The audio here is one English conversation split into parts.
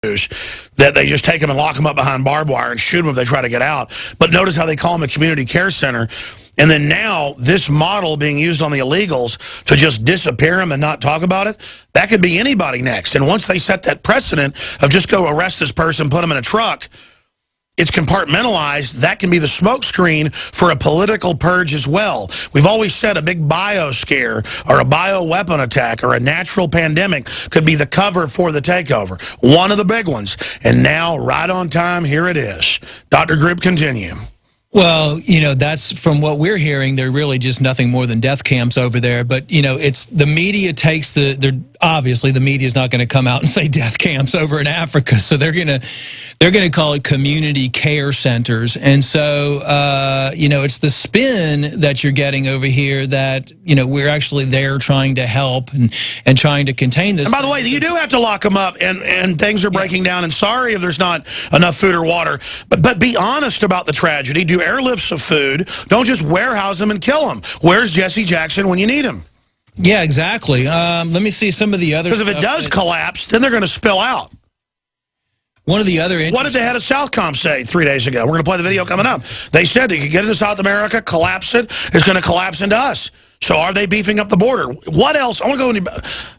that they just take them and lock them up behind barbed wire and shoot them if they try to get out. But notice how they call them a community care center. And then now this model being used on the illegals to just disappear them and not talk about it, that could be anybody next. And once they set that precedent of just go arrest this person, put them in a truck, it's compartmentalized. That can be the smokescreen for a political purge as well. We've always said a big bio scare or a bioweapon attack or a natural pandemic could be the cover for the takeover. One of the big ones. And now, right on time, here it is. Dr. Group, continue. Well, you know, that's from what we're hearing, they're really just nothing more than death camps over there. But, you know, it's the media takes obviously the media is not going to come out and say death camps over in Africa. So they're going to call it community care centers. And so, you know, it's the spin that you're getting over here that, you know, we're actually there trying to help and trying to contain this. And by the way, you do have to lock them up and things are breaking down. And sorry if there's not enough food or water, but be honest about the tragedy. Do airlifts of food. Don't just warehouse them and kill them. Where's Jesse Jackson when you need him? Yeah, exactly. Let me see some of the other. Because if it does collapse, then they're going to spill out. One of the other. What did the head of Southcom say 3 days ago? We're going to play the video coming up. They said they could get into South America, collapse it. It's going to collapse into us. So are they beefing up the border? What else? I want to go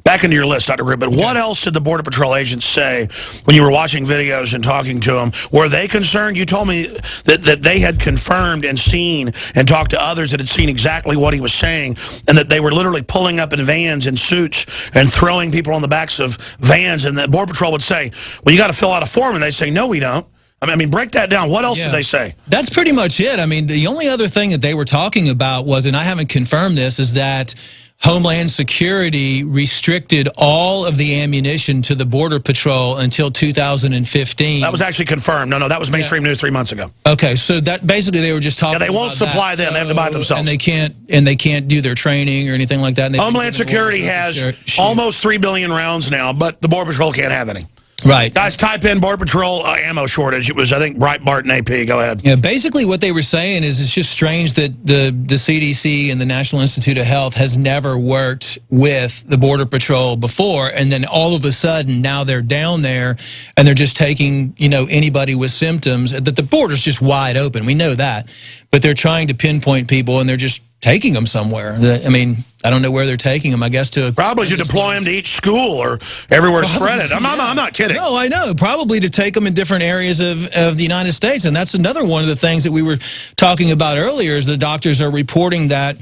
back into your list, Dr. Group, but what else did the Border Patrol agents say when you were watching videos and talking to them? Were they concerned? You told me that they had confirmed and seen and talked to others that had seen exactly what he was saying, and that they were literally pulling up in vans in suits and throwing people on the backs of vans, and the Border Patrol would say, well, you got to fill out a form, and they'd say, no, we don't. I mean, break that down. What else did they say? That's pretty much it. I mean, the only other thing that they were talking about was, and I haven't confirmed this, is that Homeland Security restricted all of the ammunition to the Border Patrol until 2015. That was actually confirmed. No, that was mainstream news 3 months ago. Okay, so that basically they were just talking. Yeah, they won't supply them. They have to buy it themselves. And they can't do their training or anything like that. Homeland Security has almost 3 billion rounds now, but the Border Patrol can't have any. Right. Guys, type in Border Patrol ammo shortage. It was, I think, Breitbart and AP. Go ahead. Yeah, basically what they were saying is it's just strange that the CDC and the National Institute of Health has never worked with the Border Patrol before, and then all of a sudden now they're down there and they're just taking, you know, anybody with symptoms. That the border's just wide open. We know that. But they're trying to pinpoint people and they're just taking them somewhere. I mean, I don't know where they're taking them. I guess to probably to deploy them to each school or everywhere spread it. I'm not kidding. No, I know. Probably to take them in different areas of the United States. And that's another one of the things that we were talking about earlier is the doctors are reporting that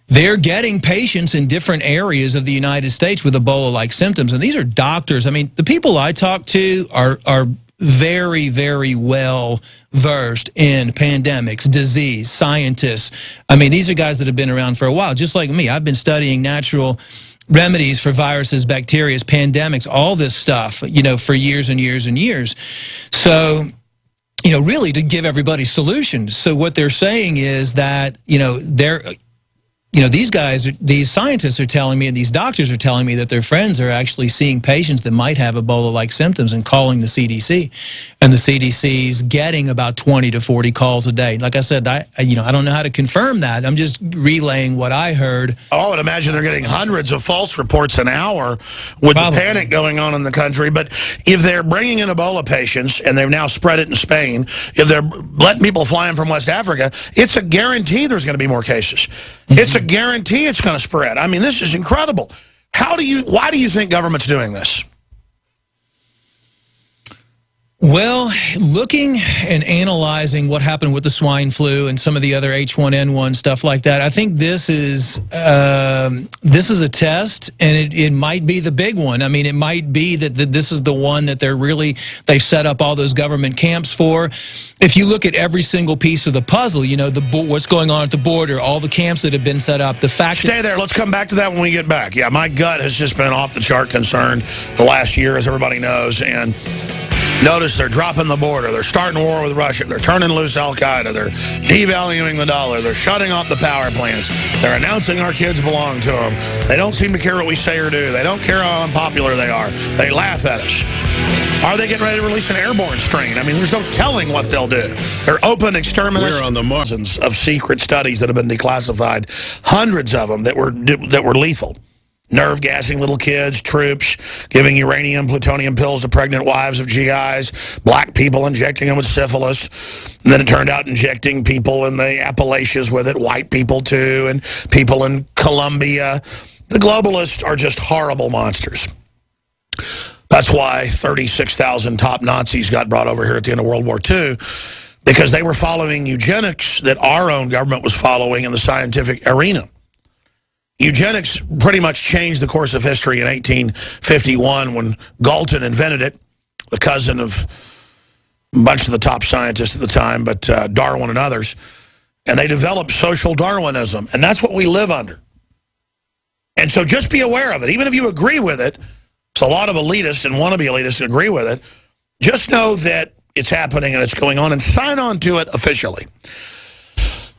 they're getting patients in different areas of the United States with Ebola-like symptoms. And these are doctors. I mean, the people I talk to are very, very well versed in pandemics, disease, scientists. I mean, these are guys that have been around for a while, just like me. I've been studying natural remedies for viruses, bacteria, pandemics, all this stuff, you know, for years and years and years. So, you know, really to give everybody solutions. So what they're saying is that, you know, these guys, these scientists are telling me and these doctors are telling me that their friends are actually seeing patients that might have Ebola-like symptoms and calling the CDC. And the CDC's getting about 20 to 40 calls a day. Like I said, I don't know how to confirm that. I'm just relaying what I heard. Oh, I would imagine they're getting hundreds of false reports an hour with the panic going on in the country. But if they're bringing in Ebola patients and they've now spread it in Spain, if they're letting people fly in from West Africa, it's a guarantee there's going to be more cases. It's a guarantee it's going to spread. I mean, this is incredible. Why do you think government's doing this? Well, looking and analyzing what happened with the swine flu and some of the other H1N1 stuff like that, I think this is a test, and it might be the big one. I mean, it might be that this is the one that they've set up all those government camps for. If you look at every single piece of the puzzle, you know, what's going on at the border, all the camps that have been set up, the fact. Stay there. Let's come back to that when we get back. Yeah, my gut has just been off the chart concerned the last year, as everybody knows, and notice they're dropping the border. They're starting a war with Russia. They're turning loose Al-Qaeda. They're devaluing the dollar. They're shutting off the power plants. They're announcing our kids belong to them. They don't seem to care what we say or do. They don't care how unpopular they are. They laugh at us. Are they getting ready to release an airborne strain? I mean, there's no telling what they'll do. They're open exterminations. We're on the margins of secret studies that have been declassified, hundreds of them that were lethal. nerve gassing little kids, troops, giving uranium, plutonium pills to pregnant wives of GIs, black people injecting them with syphilis. And then it turned out injecting people in the Appalachians with it, white people too, and people in Colombia. The globalists are just horrible monsters. That's why 36,000 top Nazis got brought over here at the end of World War II, because they were following eugenics that our own government was following in the scientific arena. Eugenics pretty much changed the course of history in 1851 when Galton invented it, the cousin of a bunch of the top scientists at the time, but Darwin and others. And they developed social Darwinism, and that's what we live under. And so just be aware of it. Even if you agree with it, so a lot of elitists and wannabe elitists agree with it, just know that it's happening and it's going on, and sign on to it officially.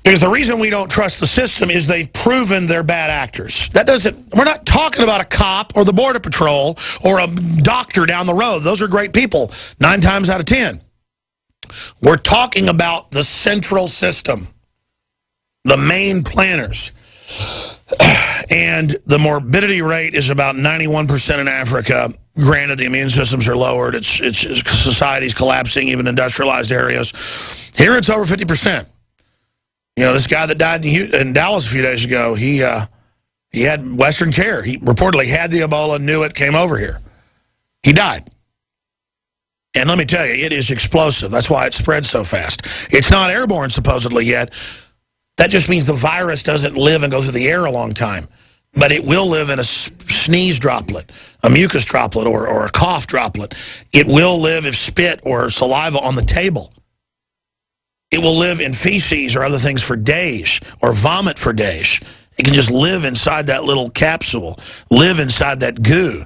Because the reason we don't trust the system is they've proven they're bad actors. We're not talking about a cop or the Border Patrol or a doctor down the road. Those are great people, 9 times out of 10. We're talking about the central system, the main planners. And the morbidity rate is about 91% in Africa. Granted, the immune systems are lowered. It's society's collapsing, even industrialized areas. Here it's over 50%. You know, this guy that died in Dallas a few days ago, he had Western care. He reportedly had the Ebola, knew it, came over here. He died. And let me tell you, it is explosive. That's why it spreads so fast. It's not airborne, supposedly, yet. That just means the virus doesn't live and go through the air a long time. But it will live in a sneeze droplet, a mucus droplet, or a cough droplet. It will live if spit or saliva on the table. It will live in feces or other things for days, or vomit for days. It can just live inside that little capsule, live inside that goo,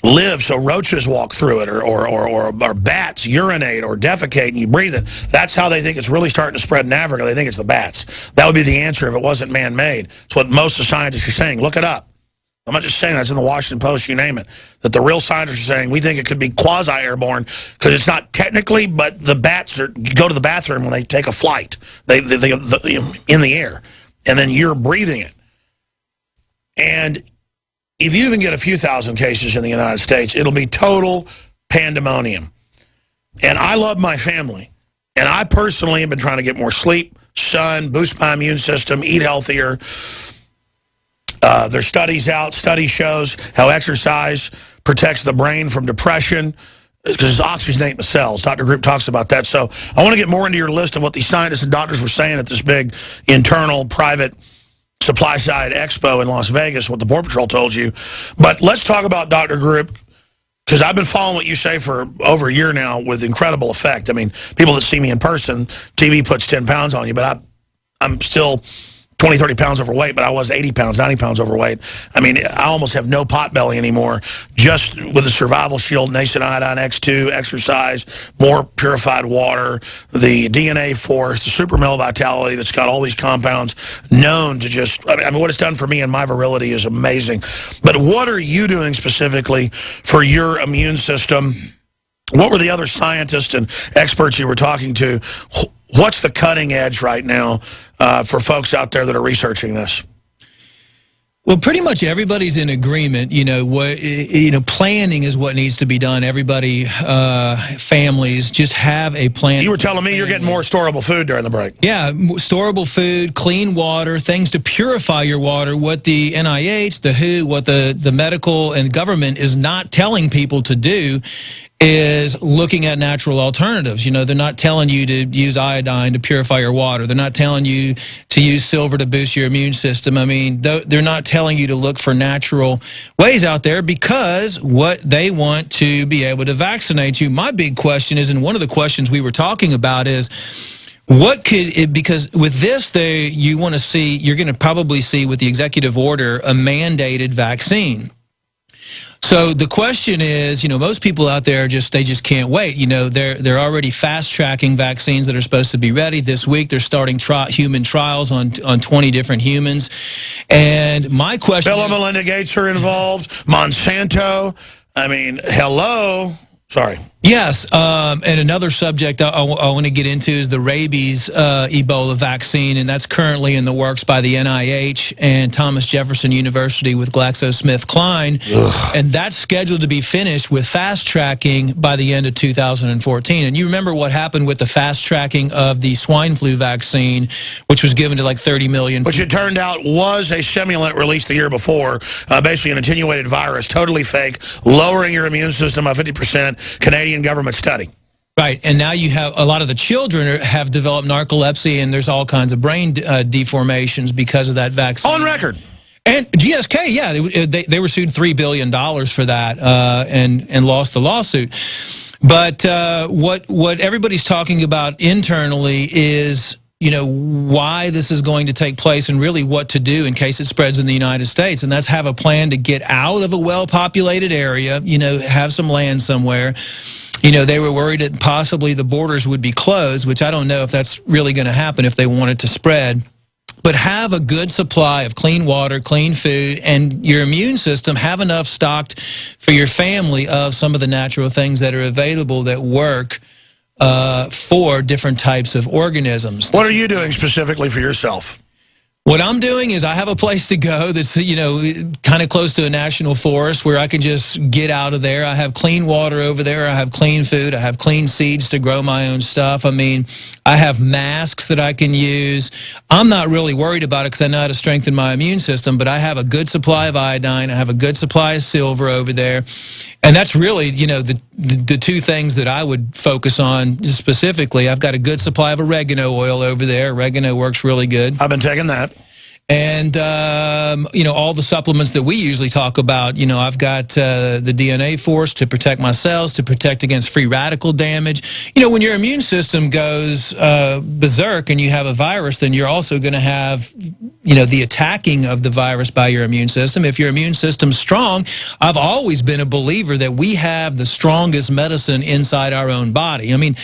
live so roaches walk through it, or bats urinate or defecate and you breathe it. That's how they think it's really starting to spread in Africa. They think it's the bats. That would be the answer if it wasn't man-made. It's what most of the scientists are saying. Look it up. I'm not just saying that's in the Washington Post, you name it. That the real scientists are saying we think it could be quasi-airborne because it's not technically, but the bats go to the bathroom when they take a flight. They in the air, and then you're breathing it. And if you even get a few thousand cases in the United States, it'll be total pandemonium. And I love my family. And I personally have been trying to get more sleep, sun, boost my immune system, eat healthier. There's studies out, study shows how exercise protects the brain from depression because it's oxygenating the cells. Dr. Group talks about that. So I want to get more into your list of what these scientists and doctors were saying at this big internal private supply side expo in Las Vegas, what the Border Patrol told you. But let's talk about Dr. Group, because I've been following what you say for over a year now with incredible effect. I mean, people that see me in person, TV puts 10 pounds on you, but I'm still 20, 30 pounds overweight, but I was 80 pounds, 90 pounds overweight. I mean, I almost have no pot belly anymore, just with the Survival Shield, Nascent Iodine X2, exercise, more purified water, the DNA Force, the Super Male Vitality that's got all these compounds known to just, I mean, what it's done for me and my virility is amazing. But what are you doing specifically for your immune system? What were the other scientists and experts you were talking to? What's the cutting edge right now for folks out there that are researching this? Well, pretty much everybody's in agreement. Planning is what needs to be done. Everybody, families, just have a plan. You were telling me you're getting more storable food during the break. Yeah, storable food, clean water, things to purify your water. What the NIH, the WHO, what the medical and government is not telling people to do is looking at natural alternatives. You know, they're not telling you to use iodine to purify your water. They're not telling you to use silver to boost your immune system. I mean, they're not telling you to look for natural ways out there because what they want to be able to vaccinate you. My big question is, and one of the questions we were talking about is, what could it, because with this, you're going to probably see with the executive order a mandated vaccine. So the question is, most people out there they just can't wait. They're already fast-tracking vaccines that are supposed to be ready. This week they're starting human trials on 20 different humans. And my question Bill and Melinda Gates are involved. Monsanto. I mean, hello. Sorry. Yes, and another subject I want to get into is the rabies Ebola vaccine, and that's currently in the works by the NIH and Thomas Jefferson University with GlaxoSmithKline, and that's scheduled to be finished with fast tracking by the end of 2014. And you remember what happened with the fast tracking of the swine flu vaccine, which was given to like 30 million people. Which it turned out was a simulant released the year before, basically an attenuated virus, totally fake, lowering your immune system by 50%, Canadian government study. Right, and now you have a lot of the children have developed narcolepsy, and there's all kinds of brain deformations because of that vaccine. On record. And GSK, yeah, they were sued $3 billion for that and lost the lawsuit. But what everybody's talking about internally is, you know, why this is going to take place and really what to do in case it spreads in the United States. And that's have a plan to get out of a well-populated area, you know, have some land somewhere. You know, they were worried that possibly the borders would be closed, which I don't know if that's really going to happen if they want it to spread. But have a good supply of clean water, clean food, and your immune system have enough stocked for your family of some of the natural things that are available that work for different types of organisms. What are you doing specifically for yourself? What I'm doing is I have a place to go that's, you know, kind of close to a national forest where I can just get out of there. I have clean water over there. I have clean food. I have clean seeds to grow my own stuff. I mean, I have masks that I can use. I'm not really worried about it because I know how to strengthen my immune system, but I have a good supply of iodine. I have a good supply of silver over there. And that's really, you know, the two things that I would focus on specifically. I've got a good supply of oregano oil over there. Oregano works really good. I've been taking that. And, you know, all the supplements that we usually talk about, you know, I've got the DNA Force to protect my cells, to protect against free radical damage. You know, when your immune system goes berserk and you have a virus, then you're also going to have, you know, the attacking of the virus by your immune system. If your immune system's strong, I've always been a believer that we have the strongest medicine inside our own body. I mean,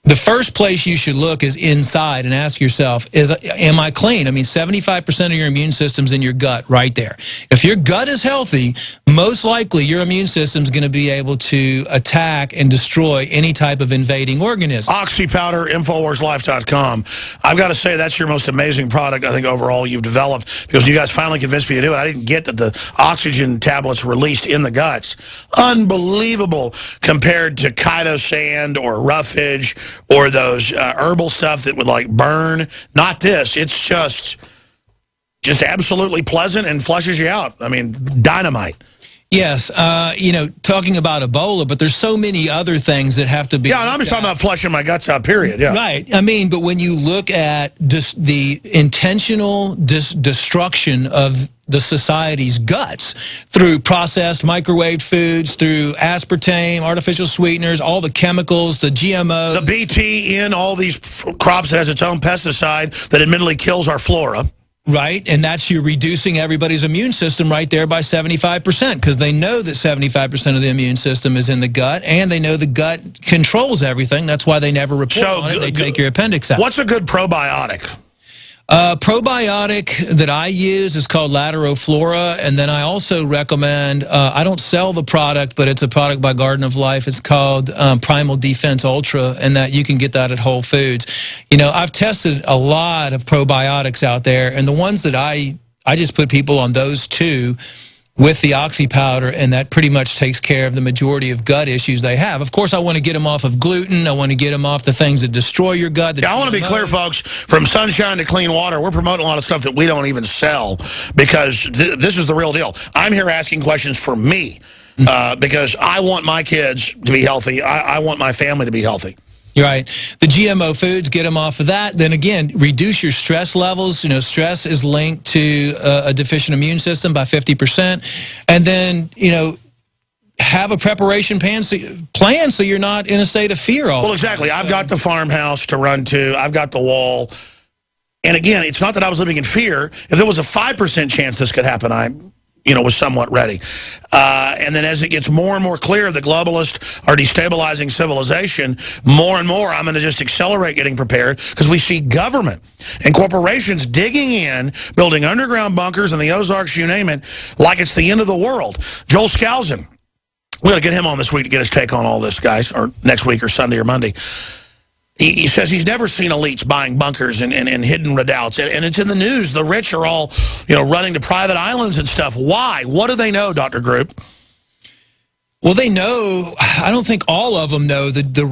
the first place you should look is inside and ask yourself, am I clean? I mean, 75% of your immune system's in your gut right there. If your gut is healthy, most likely your immune system's going to be able to attack and destroy any type of invading organism. Oxy Powder, InfoWarsLife.com. I've got to say, that's your most amazing product, I think, overall you've developed, because you guys finally convinced me to do it. I didn't get that the oxygen tablets released in the guts. Unbelievable compared to chitosand or roughage or those herbal stuff that would, like, burn. Not this. It's just absolutely pleasant and flushes you out. I mean, dynamite. Yes, you know, talking about Ebola, but there's so many other things that have to be... Yeah, and I'm just talking about flushing my guts out, period. Yeah. Right. I mean, but when you look at the intentional destruction of the society's guts through processed microwave foods, through aspartame, artificial sweeteners, all the chemicals, the GMOs. The BT in all these crops that has its own pesticide that admittedly kills our flora. Right, and that's you reducing everybody's immune system right there by 75%, because they know that 75% of the immune system is in the gut, and they know the gut controls everything. That's why they never report on it. They take your appendix out. What's a good probiotic? Probiotic that I use is called Lateroflora, and then I also recommend, I don't sell the product, but it's a product by Garden of Life. It's called Primal Defense Ultra, and that you can get that at Whole Foods. You know, I've tested a lot of probiotics out there, and the ones that I just put people on those two with the Oxy powder, and that pretty much takes care of the majority of gut issues they have. Of course, I want to get them off of gluten. I want to get them off the things that destroy your gut. Yeah, I want to be clear, folks, from sunshine to clean water, we're promoting a lot of stuff that we don't even sell, because this is the real deal. I'm here asking questions for me, because I want my kids to be healthy. I want my family to be healthy. You're right. The GMO foods, get them off of that. Then again, reduce your stress levels. You know, stress is linked to a deficient immune system by 50%. And then, you know, have a preparation plan so you're not in a state of fear all the time. Well, exactly. I've got the farmhouse to run to. I've got the wall. And again, it's not that I was living in fear. If there was a 5% chance this could happen, I was somewhat ready. And then as it gets more and more clear the globalists are destabilizing civilization, more and more I'm going to just accelerate getting prepared, because we see government and corporations digging in, building underground bunkers in the Ozarks, you name it, like it's the end of the world. Joel Skousen We're going to get him on this week to get his take on all this, guys, or next week or Sunday or Monday. He says he's never seen elites buying bunkers and hidden redoubts. And it's in the news. The rich are all, running to private islands and stuff. Why? What do they know, Dr. Group? Well, they know, I don't think all of them know the